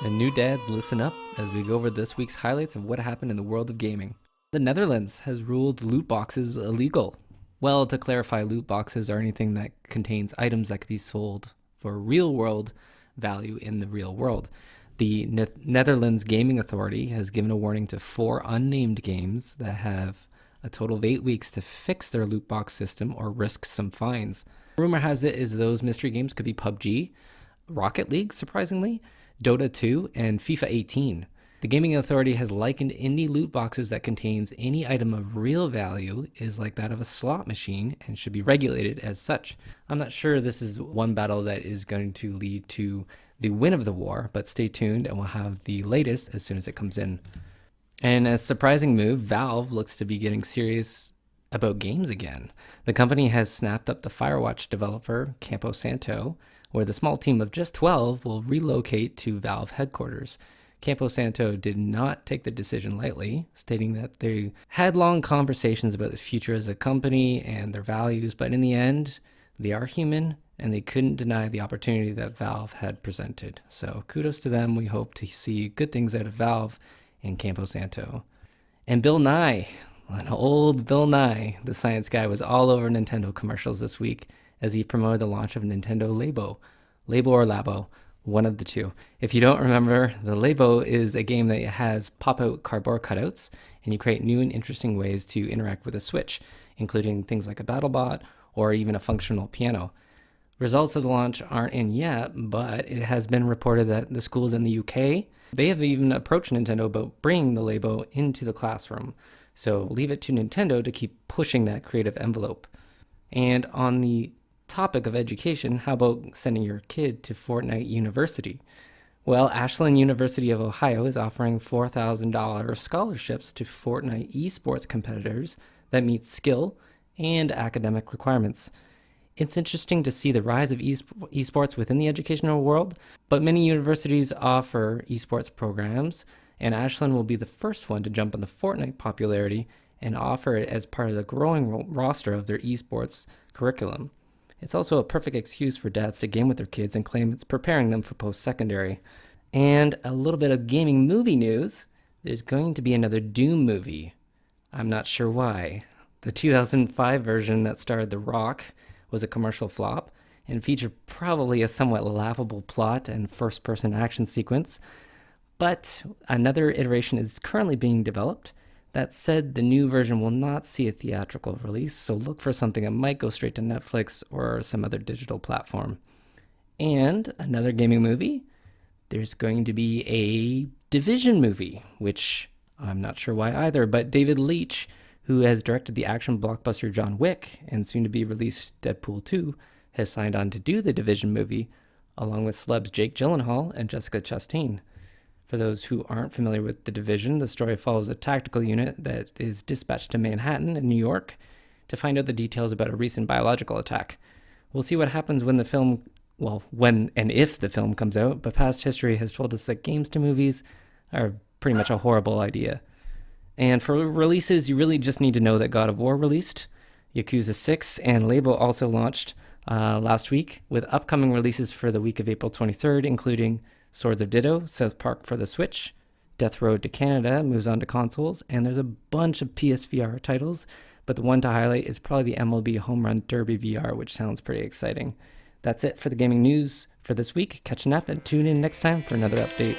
And new dads, listen up as we go over this week's highlights of what happened in the world of gaming. The Netherlands has ruled loot boxes illegal. Well, to clarify, loot boxes are anything that contains items that could be sold for real world value in the real world. The Netherlands Gaming Authority has given a warning to 4 unnamed games that have a total of 8 weeks to fix their loot box system or risk some fines. Rumor has it is those mystery games could be PUBG, Rocket League, surprisingly, Dota 2, and FIFA 18. The Gaming Authority has likened indie loot boxes that contains any item of real value is like that of a slot machine and should be regulated as such. I'm not sure this is one battle that is going to lead to the win of the war, but stay tuned and we'll have the latest as soon as it comes in. And a surprising move, Valve looks to be getting serious about games again. The company has snapped up the Firewatch developer, Campo Santo, where the small team of just 12 will relocate to Valve headquarters. Campo Santo did not take the decision lightly, stating that they had long conversations about the future as a company and their values, but in the end, they are human and they couldn't deny the opportunity that Valve had presented. So kudos to them. We hope to see good things out of Valve and Campo Santo. And Bill Nye, an old Bill Nye, the science guy, was all over Nintendo commercials this week as he promoted the launch of Nintendo Labo. Labo or Labo, one of the two. If you don't remember, the Labo is a game that has pop-out cardboard cutouts, and you create new and interesting ways to interact with a Switch, including things like a BattleBot or even a functional piano. Results of the launch aren't in yet, but it has been reported that the schools in the UK, they have even approached Nintendo about bringing the Labo into the classroom. So leave it to Nintendo to keep pushing that creative envelope. And on the topic of education, how about sending your kid to Fortnite University? Well, Ashland University of Ohio is offering $4,000 scholarships to Fortnite esports competitors that meet skill and academic requirements. It's interesting to see the rise of esports within the educational world, but many universities offer esports programs, and Ashland will be the first one to jump on the Fortnite popularity and offer it as part of the growing roster of their esports curriculum. It's also a perfect excuse for dads to game with their kids and claim it's preparing them for post-secondary. And a little bit of gaming movie news. There's going to be another Doom movie. I'm not sure why. The 2005 version that starred The Rock was a commercial flop and featured probably a somewhat laughable plot and first-person action sequence. But another iteration is currently being developed. That said, the new version will not see a theatrical release, so look for something that might go straight to Netflix or some other digital platform. And another gaming movie, there's going to be a Division movie, which I'm not sure why either, but David Leitch, who has directed the action blockbuster John Wick and soon to be released Deadpool 2, has signed on to do the Division movie, along with celebs Jake Gyllenhaal and Jessica Chastain. For those who aren't familiar with The Division, the story follows a tactical unit that is dispatched to Manhattan in New York to find out the details about a recent biological attack. We'll see what happens when when and if the film comes out, but past history has told us that games to movies are pretty much a horrible idea. And for releases, you really just need to know that God of War released, Yakuza 6, and Labo also launched last week, with upcoming releases for the week of April 23rd, including Swords of Ditto, South Park for the Switch, Death Road to Canada moves on to consoles, and there's a bunch of PSVR titles, but the one to highlight is probably the MLB Home Run Derby VR, which sounds pretty exciting. That's it for the gaming news for this week. Catch an up and tune in next time for another update.